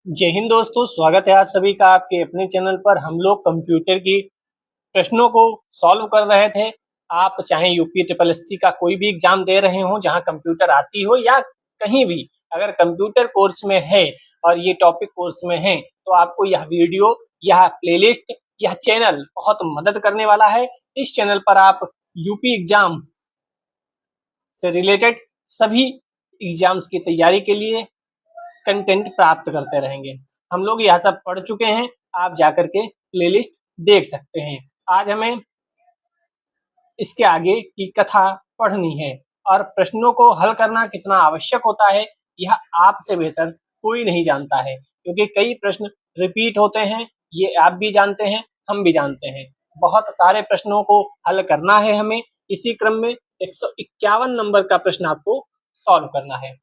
जय हिंद दोस्तों, स्वागत है आप सभी का आपके अपने चैनल पर। हम लोग कंप्यूटर की प्रश्नों को सॉल्व कर रहे थे। आप चाहे यूपी ट्रिपल एससी का कोई भी एग्जाम दे रहे हो जहां कंप्यूटर आती हो, या कहीं भी अगर कंप्यूटर कोर्स में है और ये टॉपिक कोर्स में है, तो आपको यह वीडियो, यह प्लेलिस्ट, यह चैनल बहुत मदद करने वाला है। इस चैनल पर आप यूपी एग्जाम से रिलेटेड सभी एग्जाम्स की तैयारी के लिए कंटेंट प्राप्त करते रहेंगे। हम लोग यह सब पढ़ चुके हैं, आप जाकर के प्लेलिस्ट देख सकते हैं। आज हमें इसके आगे की कथा पढ़नी है और प्रश्नों को हल करना कितना आवश्यक होता है, यह आपसे बेहतर कोई नहीं जानता है, क्योंकि कई प्रश्न रिपीट होते हैं। ये आप भी जानते हैं, हम भी जानते हैं। बहुत सारे प्रश्नों को हल करना है हमें। इसी क्रम में 151 नंबर का प्रश्न आपको सॉल्व करना है।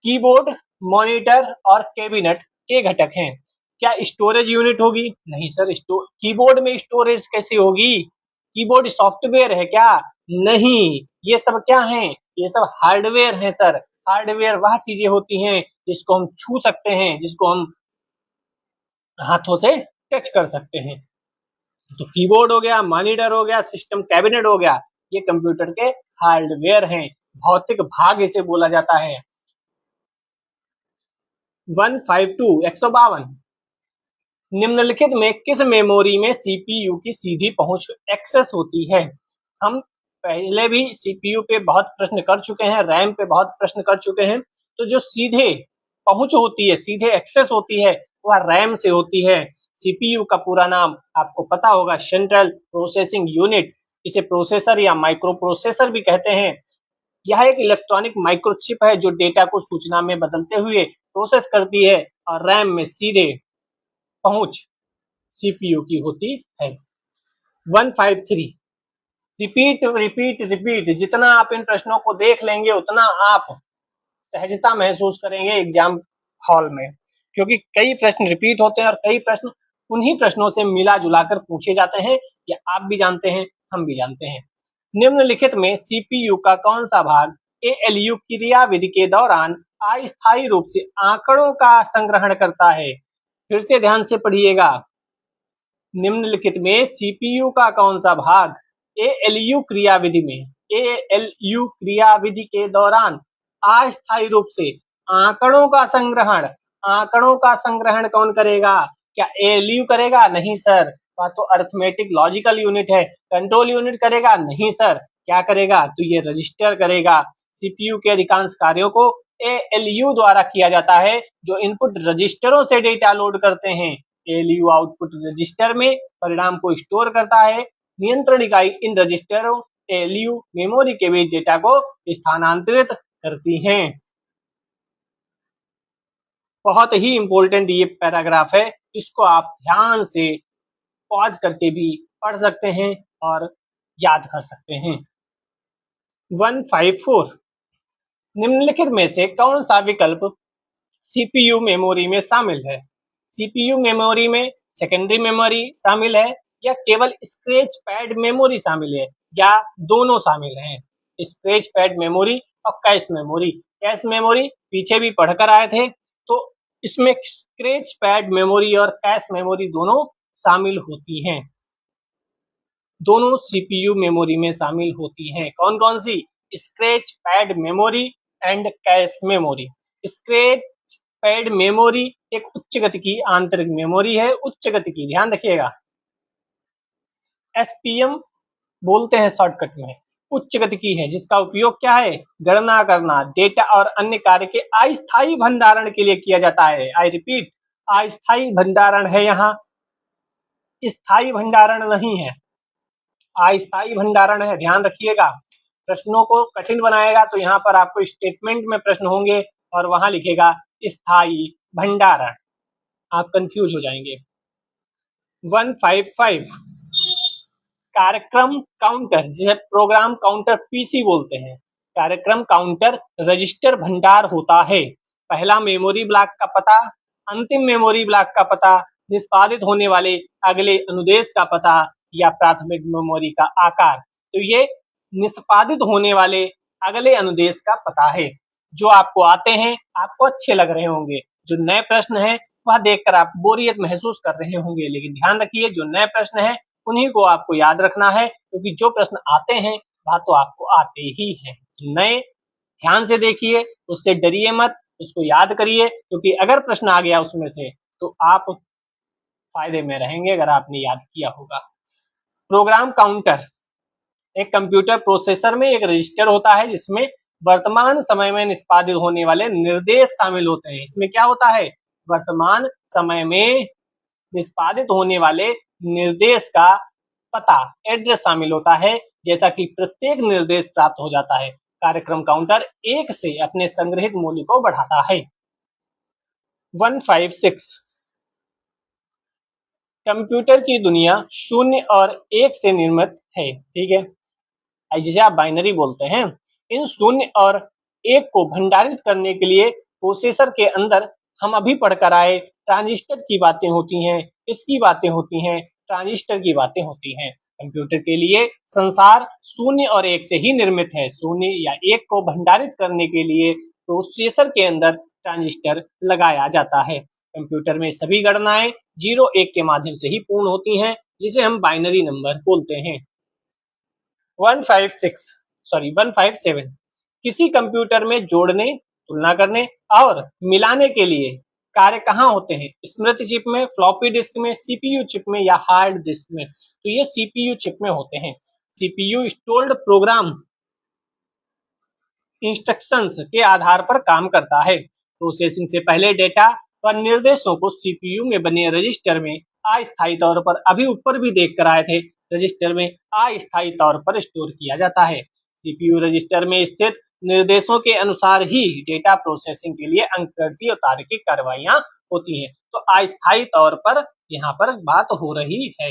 कीबोर्ड, मॉनिटर और कैबिनेट के घटक हैं। क्या स्टोरेज यूनिट होगी? नहीं सर, कीबोर्ड में स्टोरेज कैसे होगी? कीबोर्ड सॉफ्टवेयर है क्या? नहीं, ये सब क्या है? ये सब हार्डवेयर है सर। हार्डवेयर वह चीजें होती हैं जिसको हम छू सकते हैं, जिसको हम हाथों से टच कर सकते हैं। तो कीबोर्ड हो गया, मॉनिटर हो गया, सिस्टम कैबिनेट हो गया, ये कंप्यूटर के हार्डवेयर हैं, भौतिक भाग इसे बोला जाता है। 152 निम्नलिखित में किस मेमोरी में सीपीयू की सीधी पहुंच एक्सेस होती है? हम पहले भी सीपीयू पे बहुत प्रश्न कर चुके हैं, रैम पे बहुत प्रश्न कर चुके हैं। तो जो सीधे पहुंच होती है, सीधे एक्सेस होती है, वह रैम से होती है। सीपीयू का पूरा नाम आपको पता होगा, सेंट्रल प्रोसेसिंग यूनिट। इसे प्रोसेसर या माइक्रो प्रोसेसर भी कहते हैं। यह एक इलेक्ट्रॉनिक माइक्रोचिप है जो डेटा को सूचना में बदलते हुए प्रोसेस करती है, और रैम में सीधे पहुंच सीपीयू की होती है। 153 रिपीट रिपीट रिपीट। जितना आप इन प्रश्नों को देख लेंगे उतना आप सहजता महसूस करेंगे एग्जाम हॉल में, क्योंकि कई प्रश्न रिपीट होते हैं और कई प्रश्न उन्हीं प्रश्नों से मिला जुला कर पूछे जाते हैं। ये आप भी जानते हैं, हम भी जानते हैं। निम्नलिखित में सीपीयू का कौन सा भाग एएलयू क्रियाविधि के दौरान अस्थायी रूप से आंकड़ों का संग्रहण करता है? फिर से ध्यान से पढ़िएगा। निम्नलिखित में सीपीयू का कौन सा भाग एएलयू क्रियाविधि के दौरान अस्थायी रूप से आंकड़ों का संग्रहण कौन करेगा? क्या एएलयू करेगा? नहीं सर, वह तो अरिथमेटिक लॉजिकल यूनिट है। कंट्रोल यूनिट करेगा? नहीं सर। क्या करेगा? तो ये रजिस्टर करेगा। सीपीयू के अधिकांश कार्यों को एएलयू द्वारा किया जाता है, जो इनपुट रजिस्टरों से डेटा लोड करते हैं। एएलयू आउटपुट रजिस्टर में परिणाम को स्टोर करता है। नियंत्रण इकाई इन रजिस्टरों एएलयू मेमोरी के बीच डेटा को स्थानांतरित करती हैं। बहुत ही इंपॉर्टेंट ये पैराग्राफ है, इसको आप ध्यान से पॉज करके भी पढ़ सकते हैं और याद कर सकते हैं। 154 निम्नलिखित में से कौन सा विकल्प सीपीयू मेमोरी में शामिल है? सीपीयू मेमोरी में सेकेंडरी मेमोरी शामिल है, या केवल स्क्रैच पैड मेमोरी शामिल है, या दोनों शामिल हैं? स्क्रैच पैड मेमोरी और कैश मेमोरी। कैश मेमोरी पीछे भी पढ़कर आए थे, तो इसमें स्क्रैच पैड मेमोरी और कैश मेमोरी दोनों शामिल होती हैं। दोनों सीपीयू मेमोरी में शामिल होती हैं। कौन कौन सी? Scratch pad memory and cache memory. Scratch pad memory एक उच्च गति की आंतरिक मेमोरी है, उच्च गति की, ध्यान रखिएगा। एसपीएम बोलते हैं शॉर्टकट में। उच्च गति की है, जिसका उपयोग क्या है? गणना करना, डेटा और अन्य कार्य के अस्थायी भंडारण के लिए किया जाता है। आई रिपीट, अस्थायी भंडारण है, यहाँ स्थायी भंडारण नहीं है, अस्थायी भंडारण है, ध्यान रखिएगा। प्रश्नों को कठिन बनाएगा तो यहाँ पर आपको स्टेटमेंट में प्रश्न होंगे और वहां लिखेगा स्थायी भंडारण, आप कंफ्यूज हो जाएंगे। 155 कार्यक्रम काउंटर, जिसे प्रोग्राम काउंटर पीसी बोलते हैं। कार्यक्रम काउंटर रजिस्टर भंडार होता है। पहला मेमोरी ब्लॉक का पता, अंतिम मेमोरी ब्लॉक का पता, निष्पादित होने वाले अगले अनुदेश का पता, या प्राथमिक मेमोरी का आकार। तो ये निष्पादित होने वाले अगले अनुदेश का पता है। जो आपको आते हैं, आपको अच्छे लग रहे होंगे, जो नए प्रश्न है वह देखकर आप बोरियत महसूस कर रहे होंगे, लेकिन ध्यान रखिए जो नए प्रश्न है उन्हीं को आपको याद रखना है, क्योंकि जो प्रश्न आते हैं वह तो आपको आते ही हैं। नए ध्यान से देखिए, उससे डरिए मत, उसको याद करिए, क्योंकि अगर प्रश्न आ गया उसमें से तो आप फायदे में रहेंगे अगर आपने याद किया होगा। प्रोग्राम काउंटर, एक कंप्यूटर प्रोसेसर में एक रजिस्टर होता है जिसमें वर्तमान समय में निष्पादित होने वाले निर्देश शामिल होते हैं। इसमें क्या होता है, वर्तमान समय में निष्पादित होने वाले निर्देश का पता, एड्रेस शामिल होता है। जैसा कि प्रत्येक निर्देश प्राप्त हो जाता है, कार्यक्रम काउंटर 1 से अपने संग्रहित मूल्य को बढ़ाता है। 156, कंप्यूटर की दुनिया 0 और 1 से निर्मित है। ठीक है, जिसे आप बाइनरी बोलते हैं। इन 0 और 1 को भंडारित करने के लिए प्रोसेसर के अंदर हम अभी पढ़कर आए ट्रांजिस्टर की बातें होती हैं, इसकी बातें होती हैं, ट्रांजिस्टर की बातें होती हैं। कंप्यूटर के लिए संसार 0 और 1 से ही निर्मित है। 0 या 1 को भंडारित करने के लिए प्रोसेसर के अंदर ट्रांजिस्टर लगाया जाता है। कंप्यूटर में सभी गणनाएं 0-1 के माध्यम से ही पूर्ण होती हैं, जिसे हम बाइनरी नंबर बोलते हैं। 157, किसी कंप्यूटर में जोड़ने, तुलना करने और मिलाने के लिए कार्य कहाँ होते हैं? स्मृति चिप में, फ्लॉपी डिस्क में, सीपीयू चिप में या हार्ड डिस्क में? तो ये सीपीयू चिप में होते हैं। सीपीयू स्टोर्ड प्रोग्राम इंस्ट्रक्शंस के आधार पर काम करता है। प्रोसेसिंग से पहले डेटा और निर्देशों को सीपीयू में बने रजिस्टर में अस्थायी तौर पर, अभी ऊपर भी देख कर आए थे, रजिस्टर में अस्थायी तौर पर स्टोर किया जाता है। सीपीयू रजिस्टर में स्थित निर्देशों के अनुसार ही डेटा प्रोसेसिंग के लिए अंकगणितीय और तार्किक कार्रवाइयां होती हैं। तो अस्थायी तौर पर यहाँ पर बात हो रही है।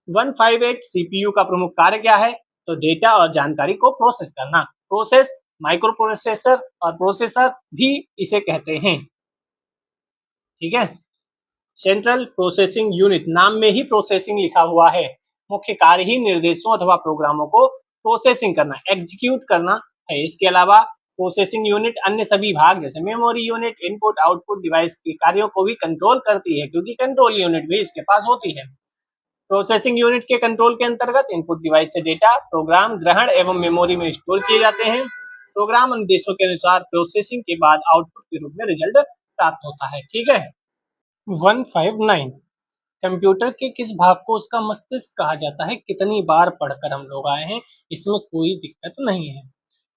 158 सीपीयू का प्रमुख कार्य क्या है? तो डेटा और जानकारी को प्रोसेस करना। प्रोसेस, माइक्रो प्रोसेसर और प्रोसेसर भी इसे कहते हैं। ठीक है, सेंट्रल प्रोसेसिंग यूनिट, नाम में ही प्रोसेसिंग लिखा हुआ है। मुख्य कार्य ही निर्देशों अथवा प्रोग्रामों को प्रोसेसिंग करना, एग्जीक्यूट करना है। इसके अलावा प्रोसेसिंग यूनिट अन्य सभी भाग जैसे memory unit, input output device के कार्यों को भी कंट्रोल करती है, क्योंकि कंट्रोल यूनिट भी इसके पास होती है। प्रोसेसिंग यूनिट के कंट्रोल के अंतर्गत इनपुट डिवाइस से डेटा, प्रोग्राम ग्रहण एवं मेमोरी में स्टोर किए जाते हैं। प्रोग्राम निर्देशों के अनुसार प्रोसेसिंग के बाद आउटपुट के रूप में रिजल्ट प्राप्त होता है। ठीक है। 159, कंप्यूटर के किस भाग को उसका मस्तिष्क कहा जाता है? कितनी बार पढ़कर हम लोग आए हैं, इसमें कोई दिक्कत नहीं है।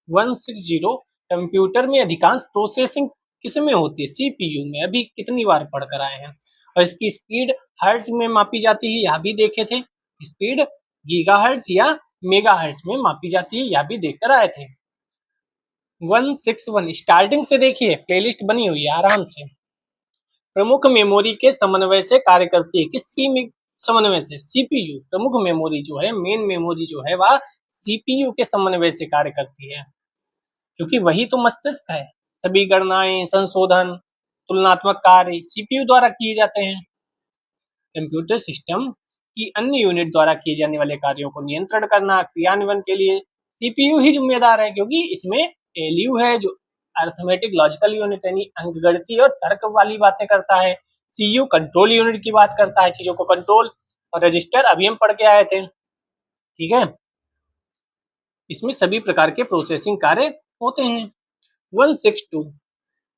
160, कंप्यूटर में अधिकांश प्रोसेसिंग किसमें होती है? सीपीयू में। अभी कितनी बार पढ़कर आए हैं। और इसकी स्पीड हर्ट्ज में मापी जाती है, यह भी देखे थे। स्पीड गीगाहर्ट्ज या मेगाहर्ट्ज में मापी जाती है, यह भी देखकर आए थे। 161, स्टार्टिंग से देखिए, प्लेलिस्ट बनी हुई है आराम से। प्रमुख मेमोरी के समन्वय से कार्य करती है। किसकी समन्वय से? सीपीयू। प्रमुख मेमोरी जो है, मेन मेमोरी जो है, वह सीपीयू के समन्वय से कार्य करती है, क्योंकि वही तो मस्तिष्क है। सभी गणनाएं, संशोधन, तुलनात्मक कार्य सीपीयू द्वारा किए जाते हैं। कंप्यूटर सिस्टम की अन्य यूनिट द्वारा किए जाने वाले कार्यों को नियंत्रण करना, क्रियान्वयन के लिए सीपीयू ही जिम्मेदार है, क्योंकि इसमें एलयू है जो अर्थमेटिक लॉजिकल यूनिट यानी अंकगणितीय और तर्क वाली बातें करता है। सीयू कंट्रोल यूनिट की बात करता है, चीजों को कंट्रोल। और रजिस्टर अभी हम पढ़ के आए थे। ठीक है, इसमें सभी प्रकार के प्रोसेसिंग कार्य होते हैं। 162,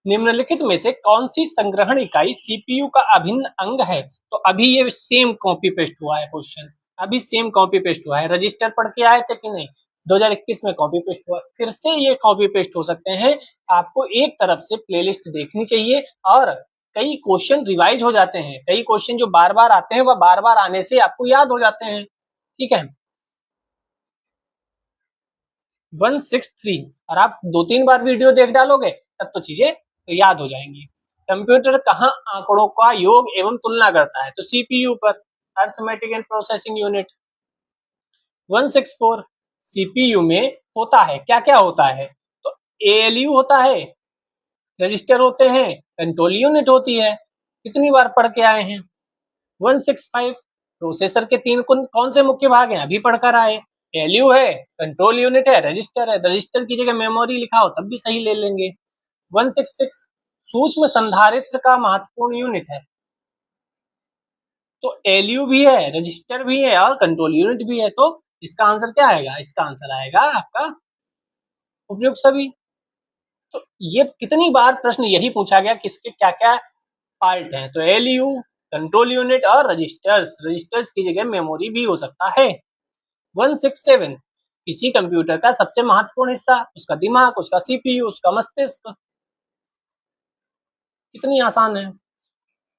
निम्नलिखित में से कौन सी संग्रहण इकाई सीपीयू का अभिन्न अंग है? तो अभी ये सेम कॉपी पेस्ट हुआ है क्वेश्चन, अभी सेम कॉपी पेस्ट हुआ है। रजिस्टर पढ़ के आए थे कि नहीं? 2021 में कॉपी पेस्ट हुआ, फिर से ये कॉपी पेस्ट हो सकते हैं। आपको एक तरफ से प्लेलिस्ट देखनी चाहिए, और कई क्वेश्चन रिवाइज हो जाते हैं। कई क्वेश्चन जो बार बार आते हैं वह बार बार आने से आपको याद हो जाते हैं। ठीक है। 163, और आप 2-3 बार वीडियो देख डालोगे तब तो चीजें तो याद हो जाएंगी। कंप्यूटर कहाँ आंकड़ों का योग एवं तुलना करता है? तो सीपीयू पर, arithmetic and processing unit. 164, CPU में होता है क्या क्या होता है? तो एएलयू होता है, रजिस्टर होते हैं, कंट्रोल यूनिट होती है। कितनी बार पढ़ के आए हैं। 165, प्रोसेसर के 3 कौन से मुख्य भाग हैं? अभी पढ़कर आए। एलयू है, कंट्रोल यूनिट है, रजिस्टर है। रजिस्टर की जगह मेमोरी लिखा हो तब भी सही ले लेंगे। 166, सूक्ष्म संधारित्र का महत्वपूर्ण यूनिट है? तो एलयू भी है, रजिस्टर भी है और कंट्रोल यूनिट भी है। तो इसका आंसर क्या आएगा? इसका आंसर आएगा आपका उपयुक्त सभी। तो ये कितनी बार प्रश्न यही पूछा गया किसके क्या क्या पार्ट हैं? तो एलयू, कंट्रोल यूनिट और रजिस्टर्स। रजिस्टर्स की जगह मेमोरी भी हो सकता है। 167 किसी कंप्यूटर का सबसे महत्वपूर्ण हिस्सा, उसका दिमाग, उसका सीपीयू, उसका मस्तिष्क। कितनी आसान है।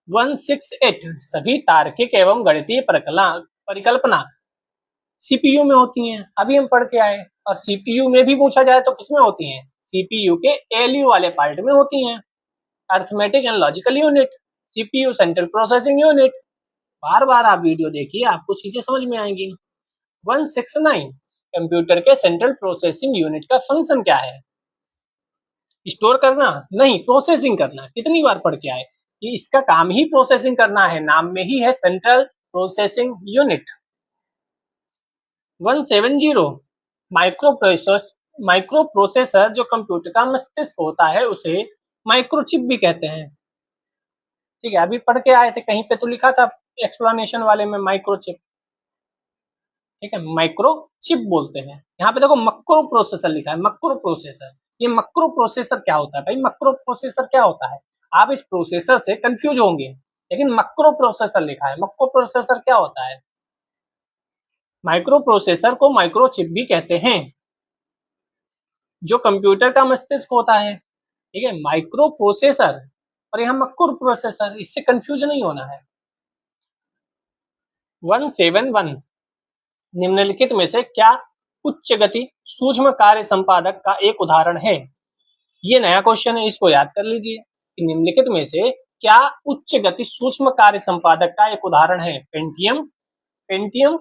168 सभी तार्किक एवं गणितीय परिकल्पना सीपीयू में होती हैं। अभी हम पढ़ के आए। और सीपीयू में भी पूछा जाए तो किसमें होती हैं? सीपीयू के एलयू वाले पार्ट में होती हैं। Arithmetic and logical unit, CPU central processing unit. बार बार आप वीडियो देखिए, आपको चीजें समझ में आएंगी। 169 कंप्यूटर के सेंट्रल प्रोसेसिंग यूनिट का फंक्शन क्या है? स्टोर करना नहीं, प्रोसेसिंग करना। कितनी बार पढ़ के आए कि इसका काम ही प्रोसेसिंग करना है, नाम में ही है central processing unit. 170 micro processor जो कंप्यूटर का मस्तिष्क होता है उसे माइक्रोचिप भी कहते हैं। ठीक है, अभी पढ़ के आए थे, कहीं पे तो लिखा था एक्सप्लेनेशन वाले में माइक्रोचिप। ठीक है, माइक्रोचिप बोलते हैं। यहाँ पे देखो मक्रो प्रोसेसर लिखा है, मक्रो प्रोसेसर। ये मक्रो प्रोसेसर क्या होता है भाई? मक्रो प्रोसेसर क्या होता है? आप इस प्रोसेसर से कंफ्यूज होंगे, लेकिन मक्रो प्रोसेसर लिखा है। मक्रो प्रोसेसर क्या होता है? माइक्रो प्रोसेसर को माइक्रोचिप भी कहते हैं, जो कंप्यूटर का मस्तिष्क होता है। ठीक है, माइक्रो प्रोसेसर और यहाँ मक्रो प्रोसेसर, इससे कंफ्यूज नहीं होना है। 171 निम्नलिखित में से क्या उच्च गति सूक्ष्म कार्य संपादक का एक उदाहरण है? ये नया क्वेश्चन है, इसको याद कर लीजिए कि निम्नलिखित में से क्या उच्च गति सूक्ष्म कार्य संपादक का एक उदाहरण है? Pentium, Pentium,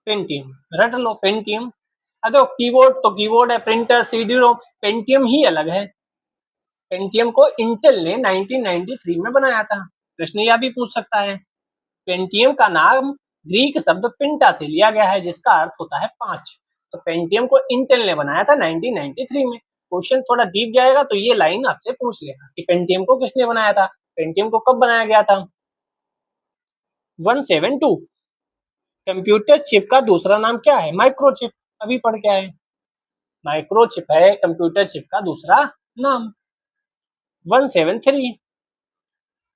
Pentium. रट लो, पेंटियम। तो कीबोर्ड तो कीबोर्ड है, प्रिंटर, सीडी-रोम। पेंटियम ही अलग है। पेंटियम को इंटेल ने 1993 में बनाया था। प्रश्न यह भी पूछ सकता है। पेंटियम का नाम ग्रीक शब्द पेंटा से लिया गया है, जिसका अर्थ होता है 5। तो पेंटियम को इंटेल ने बनाया था 1993 में। क्वेश्चन थोड़ा डीप जाएगा तो ये लाइन आपसे पूछ लेगा कि पेंटियम को किसने बनाया था, पेंटियम को कब बनाया गया था। 172 कंप्यूटर चिप का दूसरा नाम क्या है? माइक्रोचिप। अभी पढ़ के आए, माइक्रोचिप है कंप्यूटर चिप का दूसरा नाम। 173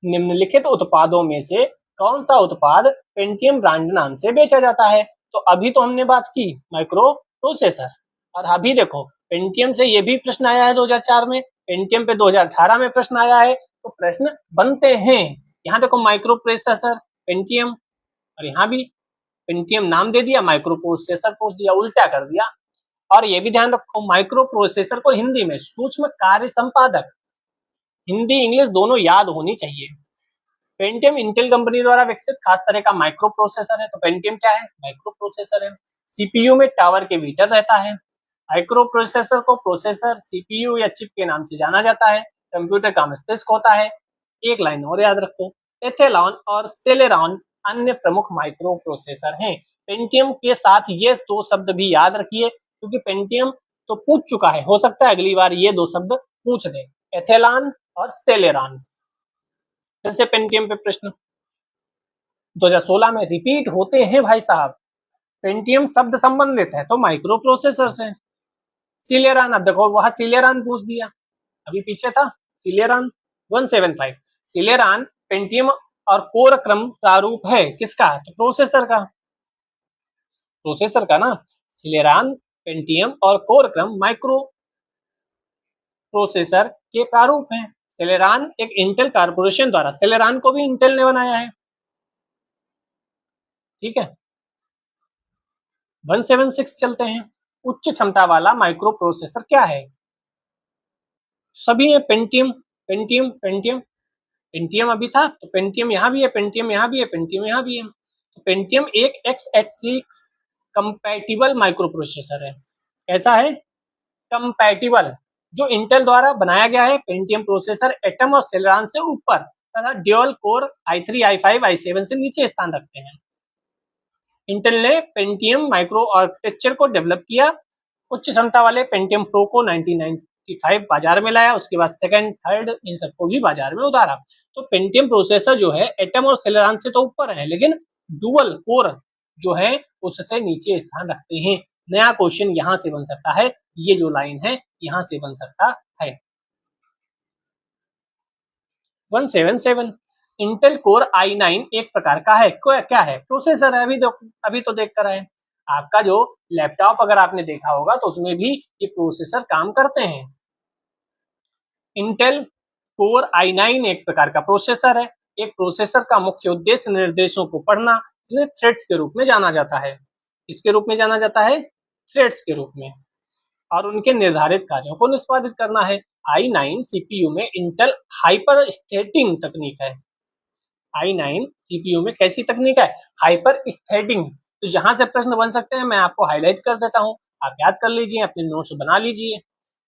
निम्नलिखित उत्पादों में से कौन सा उत्पाद पेंटियम ब्रांड नाम से बेचा जाता है? तो अभी तो हमने बात की माइक्रो प्रोसेसर, और अभी देखो पेंटियम से ये भी प्रश्न आया है 2004 में, पेंटियम पे 2018 में प्रश्न आया है। तो प्रश्न बनते हैं। यहाँ देखो माइक्रो प्रोसेसर पेंटियम, और यहाँ भी पेंटियम नाम दे दिया, माइक्रो प्रोसेसर पूछ दिया, उल्टा कर दिया। और ये भी ध्यान रखो माइक्रो प्रोसेसर को हिंदी में सूक्ष्म कार्य संपादक, हिंदी इंग्लिश दोनों याद होनी चाहिए। पेंटियम इंटेल कंपनी द्वारा विकसित खास तरह का माइक्रो प्रोसेसर है। तो पेंटियम क्या है? माइक्रो प्रोसेसर है। सीपीयू में टावर के भीतर रहता है। माइक्रो प्रोसेसर को प्रोसेसर, सीपीयू या चिप के नाम से जाना जाता है। कंप्यूटर का मस्तिष्क होता है। एक लाइन और याद रखो, एथेलॉन और सेलेरॉन अन्य प्रमुख माइक्रो प्रोसेसर हैं। पेंटियम के साथ ये दो शब्द भी याद रखिए, क्योंकि पेंटियम तो पूछ चुका है, हो सकता है अगली बार ये दो शब्द पूछ दे, एथेलॉन और सेलेरॉन। फिर से पेंटियम पे प्रश्न 2016 में रिपीट होते हैं भाई साहब। पेंटियम शब्द संबंधित है तो माइक्रो प्रोसेसर से। सिलेरॉन, अब देखो वहां सिलेरॉन पूछ दिया, अभी पीछे था सिलेरॉन। 175 सिलेरॉन पेंटियम और कोर क्रम प्रारूप है किसका? तो प्रोसेसर का, प्रोसेसर का ना। सिलेरॉन पेंटियम और कोर क्रम माइक्रो प्रोसेसर के प्रारूप हैं। सेलेरॉन एक इंटेल कारपोरेशन द्वारा, सेलेरॉन को भी इंटेल ने बनाया है। ठीक है, 176 चलते हैं। उच्च क्षमता वाला माइक्रो प्रोसेसर क्या है? सभी है, पेंटियम, पेंटियम, पेंटियम, पेंटियम अभी था तो पेंटियम यहाँ भी है, पेंटियम यहाँ भी है, पेंटियम यहाँ भी है। तो पेंटियम एक x86 कंपैटिबल माइक्रो प्रोसेसर है। ऐसा है कंपैटिबल, जो इंटेल द्वारा बनाया गया है। पेंटियम प्रोसेसर एटम और सेलेरॉन से ऊपर तथा dual core i3, i5, i7 से नीचे स्थान रखते हैं। इंटेल ने पेंटियम माइक्रो आर्किटेक्चर को डेवलप किया। उच्च क्षमता वाले पेंटियम प्रो को 5 बाजार में लाया, उसके बाद सेकंड थर्ड इन सबको भी बाजार में उतारा। तो पेंटियम प्रोसेसर जो है एटम और सेलेरॉन से तो ऊपर है, लेकिन डुअल कोर जो है उससे नीचे स्थान रखते हैं। नया क्वेश्चन यहाँ से बन सकता है, ये जो लाइन है यहाँ से बन सकता है। 177 इंटेल कोर i9 एक प्रकार का है, क्या है? प्रोसेसर है। अभी तो देख कर आए, आपका जो लैपटॉप अगर आपने देखा होगा तो उसमें भी ये प्रोसेसर काम करते हैं। इंटेल कोर i9 एक प्रकार का प्रोसेसर है। एक प्रोसेसर का मुख्य उद्देश्य निर्देशों को पढ़ना, जिन्हें थ्रेड्स के रूप में जाना जाता है। इसके रूप में जाना जाता है, थ्रेड्स के रूप में, और उनके निर्धारित कार्यों को निष्पादित करना है। i9 सीपीयू में इंटेल हाइपर स्टेटिंग तकनीक है। i9 सीपीयू में कैसी तकनीक है? हाइपर स्टेटिंग। तो जहां से प्रश्न बन सकते हैं मैं आपको हाईलाइट कर देता हूं, आप याद कर लीजिए, अपने नोट्स बना लीजिए।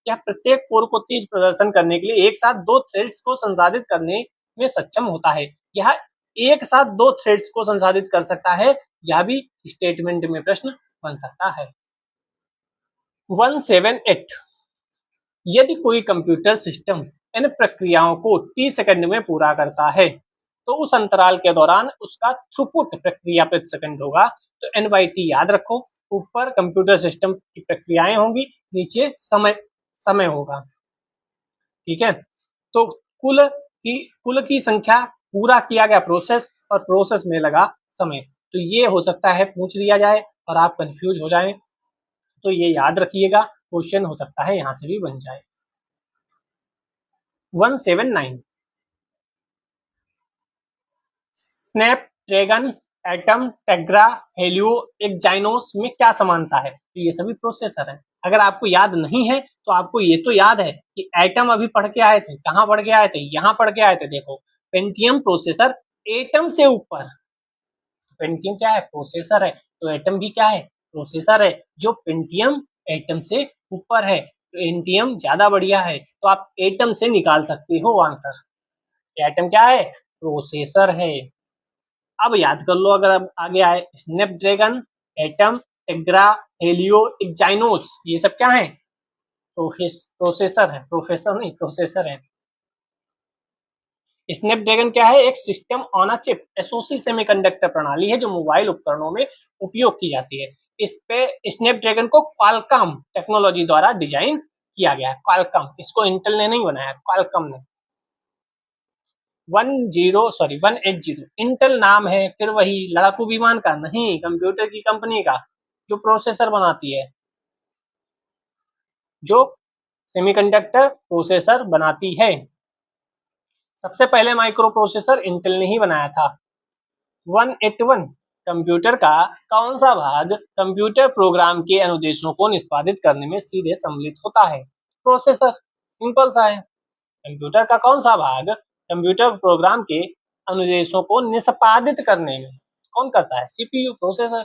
यह प्रत्येक कोर को तेज प्रदर्शन करने के लिए एक साथ 2 थ्रेड्स को संसाधित करने में सक्षम होता है। यह एक साथ 2 थ्रेड्स को संसाधित कर सकता है, यह भी स्टेटमेंट में प्रश्न बन सकता है। 178 यदि कोई कंप्यूटर सिस्टम इन प्रक्रियाओं को t सेकंड में पूरा करता है तो उस अंतराल के दौरान उसका थ्रूपुट प्रक्रिया प्रति सेकंड होगा। तो NYT याद रखो, ऊपर कंप्यूटर सिस्टम की प्रक्रियाएं होंगी, नीचे समय होगा। ठीक है, तो कुल की संख्या, पूरा किया गया प्रोसेस और प्रोसेस में लगा समय। तो ये हो सकता है पूछ लिया जाए और आप कंफ्यूज हो जाएं, तो ये याद रखिएगा, क्वेश्चन हो सकता है यहां से भी बन जाए। 179 Snapdragon, atom, Tegra, Helio, Exynos में क्या समानता है? तो ये सभी प्रोसेसर हैं। अगर आपको याद नहीं है तो आपको ये तो याद है कि एटम अभी पढ़ के आए थे। कहाँ पढ़ के आए थे? यहाँ पढ़ के आए थे। देखो, पेंटियम प्रोसेसर एटम से ऊपर। पेंटियम क्या है? प्रोसेसर है। तो एटम भी क्या है? प्रोसेसर है। जो पेंटियम एटम से ऊपर है, पेंटियम ज्यादा बढ़िया है, तो आप एटम से निकाल सकते हो आंसर। एटम क्या है? प्रोसेसर है। अब याद कर लो, अगर अब आगे आए, Snapdragon, atom, Tegra, Helio, Exynos, ये सब क्या है? प्रोसेसर है। प्रोफेसर नहीं, प्रोसेसर है। स्नैपड्रैगन क्या है? एक system on a chip SOC semiconductor प्रणाली है जो मोबाइल उपकरणों में उपयोग की जाती है। इस पे स्नैपड्रैगन को क्वालकॉम टेक्नोलॉजी द्वारा डिजाइन किया गया है। क्वालकॉम, इसको इंटेल ने नहीं बनाया, क्वालकॉम ने। 180 इंटेल नाम है, फिर वही लड़ाकू विमान का नहीं, कंप्यूटर की कंपनी का जो प्रोसेसर बनाती है, जो सेमीकंडक्टर प्रोसेसर बनाती है। सबसे पहले माइक्रो प्रोसेसर इंटेल ने ही बनाया था। 181 कंप्यूटर का कौन सा भाग कंप्यूटर प्रोग्राम के अनुदेशों को निष्पादित करने में सीधे सम्मिलित होता है? प्रोसेसर, सिंपल सा है। कंप्यूटर का कौन सा भाग कंप्यूटर प्रोग्राम के अनुदेशों को निष्पादित करने में कौन करता है? सीपीयू, प्रोसेसर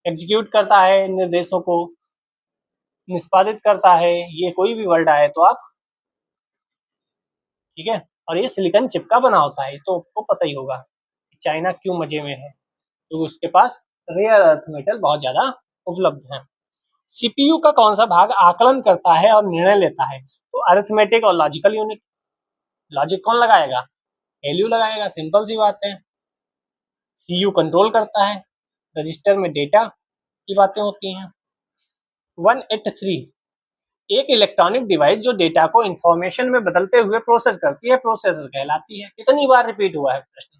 एग्जीक्यूट करता है, निर्देशों को निष्पादित करता है। ये कोई भी वर्ड आए तो आप, ठीक है। और ये सिलिकॉन चिप का बना होता है, तो आपको पता ही होगा चाइना क्यों मजे में है, क्योंकि उसके पास रेयर अर्थ मेटल बहुत ज्यादा उपलब्ध है। सीपीयू का कौन सा भाग आकलन करता है और निर्णय लेता है? तो अरिथमेटिक और लॉजिकल यूनिट। लॉजिक कौन लगाएगा? एलयू लगाएगा, सिंपल सी बात है। सीयू कंट्रोल करता है, रजिस्टर में डेटा की बातें होती हैं। 183 एक इलेक्ट्रॉनिक डिवाइस जो डेटा को इंफॉर्मेशन में बदलते हुए प्रोसेस करती है, प्रोसेसर कहलाती है। कितनी बार रिपीट हुआ है प्रश्न?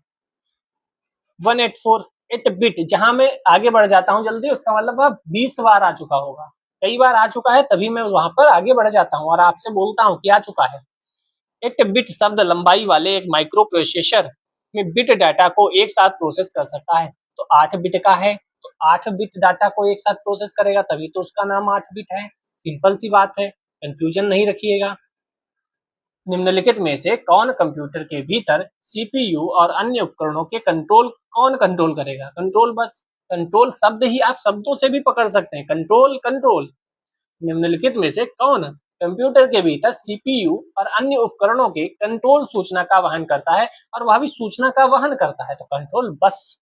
184 8 बिट, जहां मैं आगे बढ़ जाता हूं जल्दी, उसका मतलब अब 20 बार आ चुका होगा, कई बार आ चुका है, तभी मैं वहां पर आगे बढ़ जाता हूं और आपसे बोलता हूं कि आ चुका है। 8 बिट शब्द लंबाई वाले एक माइक्रो प्रोसेसर में बिट डाटा को एक साथ प्रोसेस कर सकता है। तो 8 बिट का है, तो 8 बिट डाटा को एक साथ प्रोसेस करेगा, तभी तो उसका नाम 8 बिट है। सिंपल सी बात है, कंफ्यूजन नहीं रखिएगा। निम्नलिखित में से कौन कंप्यूटर के भीतर सीपीयू और अन्य उपकरणों के कंट्रोल कौन कंट्रोल करेगा? कंट्रोल, बस कंट्रोल शब्द ही आप शब्दों से भी पकड़ सकते हैं, कंट्रोल कंट्रोल। निम्नलिखित में से कौन कंप्यूटर के भीतर सीपीयू और अन्य उपकरणों के कंट्रोल सूचना का वहन करता है, और वह भी सूचना का वहन करता है? तो कंट्रोल बस,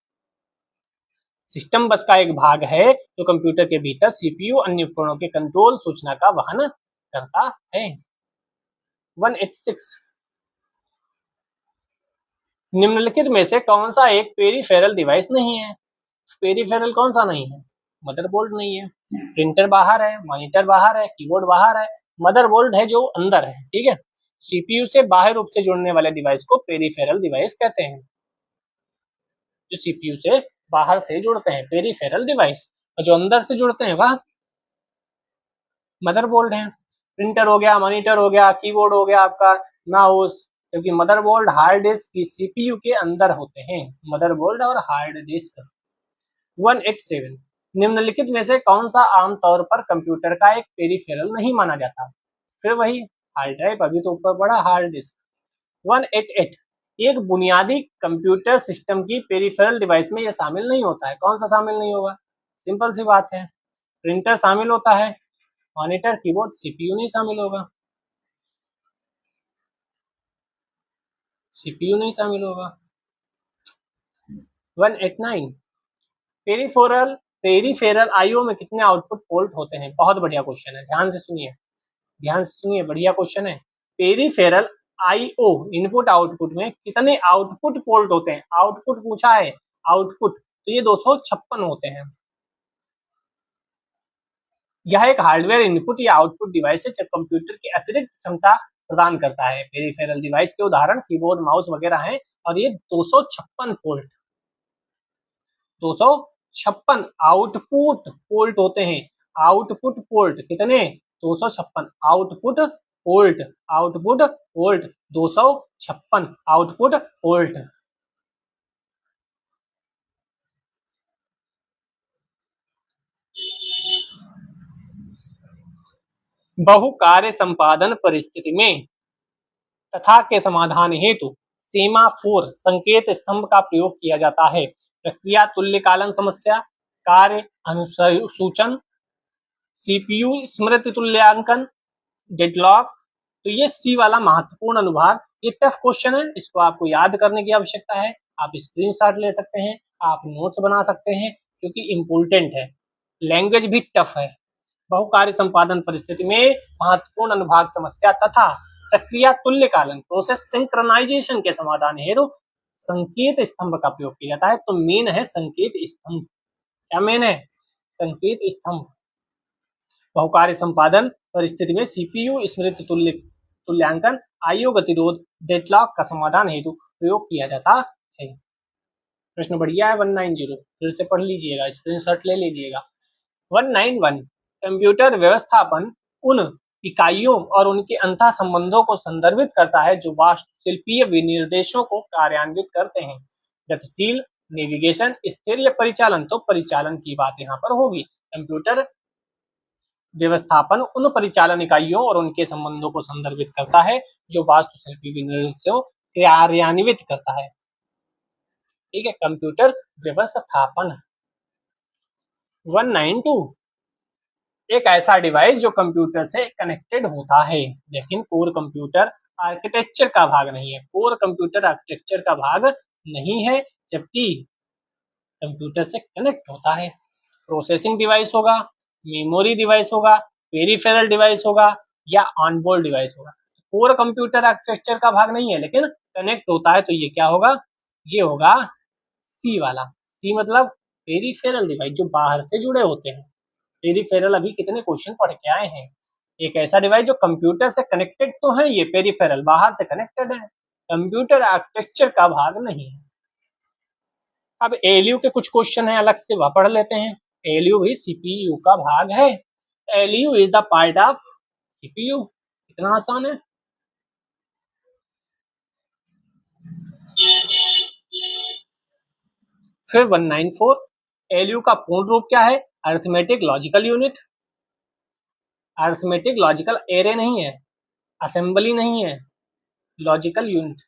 सिस्टम बस का एक भाग है जो कंप्यूटर के भीतर सीपीयू अन्य उपकरणों के कंट्रोल सूचना का वहन करता है। 186 निम्नलिखित में से कौन सा एक पेरिफेरल डिवाइस नहीं है? पेरिफेरल कौन सा नहीं है? मदरबोर्ड नहीं है, प्रिंटर बाहर है, मॉनिटर बाहर है, कीबोर्ड बाहर है, मदरबोर्ड है जो अंदर है। ठीक है, सीपीयू से बाह्य रूप से जुड़ने वाले डिवाइस को पेरिफेरल डिवाइस कहते हैं। जो सीपीयू से बाहर से जुड़ते हैं पेरिफेरल डिवाइस, और जो अंदर से जुड़ते हैं वह मदरबोर्ड है। प्रिंटर हो गया, मॉनिटर हो गया, कीबोर्ड हो गया आपका, माउस, जबकि मदरबोर्ड हार्ड डिस्क की सीपीयू के अंदर होते हैं। मदरबोर्ड और हार्ड डिस्क। 187 निम्नलिखित में से कौन सा आमतौर पर कंप्यूटर का एक पेरिफेरल नहीं माना जाता? फिर वही हार्ड ड्राइव, अभी तो ऊपर पड़ा हार्ड डिस्क। 188 एक बुनियादी कंप्यूटर सिस्टम की पेरिफेरल डिवाइस में यह शामिल नहीं होता है। कौन सा शामिल नहीं होगा? सिंपल सी बात है, प्रिंटर शामिल होता है, मॉनिटर, कीबोर्ड, सीपीयू नहीं शामिल होगा। सीपीयू नहीं शामिल होगा। 189 पेरिफेरल पेरिफेरल आईओ में कितने आउटपुट पोर्ट होते हैं? बहुत बढ़िया क्वेश्चन है, ध्यान से सुनिए, ध्यान से सुनिए, बढ़िया क्वेश्चन है। पेरिफेरल आईओ इनपुट आउटपुट में कितने आउटपुट पोर्ट होते हैं? आउटपुट पूछा है, आउटपुट, तो ये 256 होते हैं। यह एक हार्डवेयर इनपुट या आउटपुट डिवाइस है जो कंप्यूटर की अतिरिक्त क्षमता प्रदान करता है। पेरिफेरल डिवाइस के उदाहरण कीबोर्ड, माउस वगैरह हैं, और ये 256 पोर्ट, 256 आउटपुट पोर्ट होते हैं। आउटपुट पोर्ट कितने? 256 output port, output port 256 output port. बहु कार्य संपादन परिस्थिति में तथा के समाधान हेतु सेमाफोर संकेत स्तंभ का प्रयोग किया जाता है। प्रक्रिया तुल्यकालन समस्या, कार्य अनुसूचन, सीपीयू स्मृति तुल्यांकन, डेडलॉक। तो ये सी वाला महत्वपूर्ण अनुभाग, ये टफ क्वेश्चन है, इसको आपको याद करने की आवश्यकता है। आप स्क्रीनशॉट ले सकते हैं, आप नोट्स बना सकते हैं, क्योंकि इम्पोर्टेंट है, लैंग्वेज भी टफ है। बहुकार्य संपादन परिस्थिति में महत्वपूर्ण अनुभाग समस्या तथा प्रक्रिया तुल्यकालन प्रोसेस सिंक्रोनाइजेशन के समाधान हेतु संकेत स्तंभ का प्रयोग किया जाता है। तो मेन है संकेत स्तंभ। क्या मेन है? संकेत स्तंभ। बहुकार्य संपादन परिस्थिति में सीपीयू स्मृति तुल्यांकन, आईओ गतिरोध, डेडलॉक का समाधान हेतु प्रयोग किया जाता है। प्रश्न बढ़िया है। 190 फिर से पढ़ लीजिएगा, स्क्रीनशॉट ले लीजिएगा। 191 कंप्यूटर व्यवस्थापन उन इकाइयों और उनके अंतः संबंधों को संदर्भित करता है जो वास्तुशिल्पीय विनिर्देशों को कार्यान्वित करते हैं। गतिशील, नेविगेशन, स्थिर या परिचालन, तो परिचालन की बात यहाँ पर होगी। कंप्यूटर व्यवस्थापन उन परिचालन इकाइयों और उनके संबंधों को संदर्भित करता है जो वास्तुशिल्पी विनिर्देशों कार्यान्वित करता है। ठीक है, कंप्यूटर व्यवस्थापन। 192 एक ऐसा डिवाइस जो कंप्यूटर से कनेक्टेड होता है लेकिन कोर कंप्यूटर आर्किटेक्चर का भाग नहीं है। कोर कंप्यूटर आर्किटेक्चर का भाग नहीं है, जबकि कंप्यूटर से कनेक्ट होता है। प्रोसेसिंग डिवाइस होगा, मेमोरी डिवाइस होगा, पेरिफेरल डिवाइस होगा, या ऑनबोर्ड डिवाइस होगा। कोर कंप्यूटर आर्किटेक्चर का भाग नहीं है लेकिन कनेक्ट होता है, तो ये क्या होगा? ये होगा सी वाला। सी मतलब पेरिफेरल डिवाइस, जो बाहर से जुड़े होते हैं। पेरिफेरल अभी कितने क्वेश्चन पढ़ के आए हैं। एक ऐसा डिवाइस जो कंप्यूटर से कनेक्टेड तो है, ये पेरिफेरल बाहर से कनेक्टेड है, कंप्यूटर आर्किटेक्चर का भाग नहीं है। अब एलयू के कुछ क्वेश्चन है अलग से, वह पढ़ लेते हैं। एलयू भी सीपीयू का भाग है। ALU is the part of CPU. इतना आसान है। फिर 194 एलयू का पूर्ण रूप क्या है? Arithmetic logical unit. Arithmetic logical array नहीं है, असेंबली नहीं है, लॉजिकल यूनिट।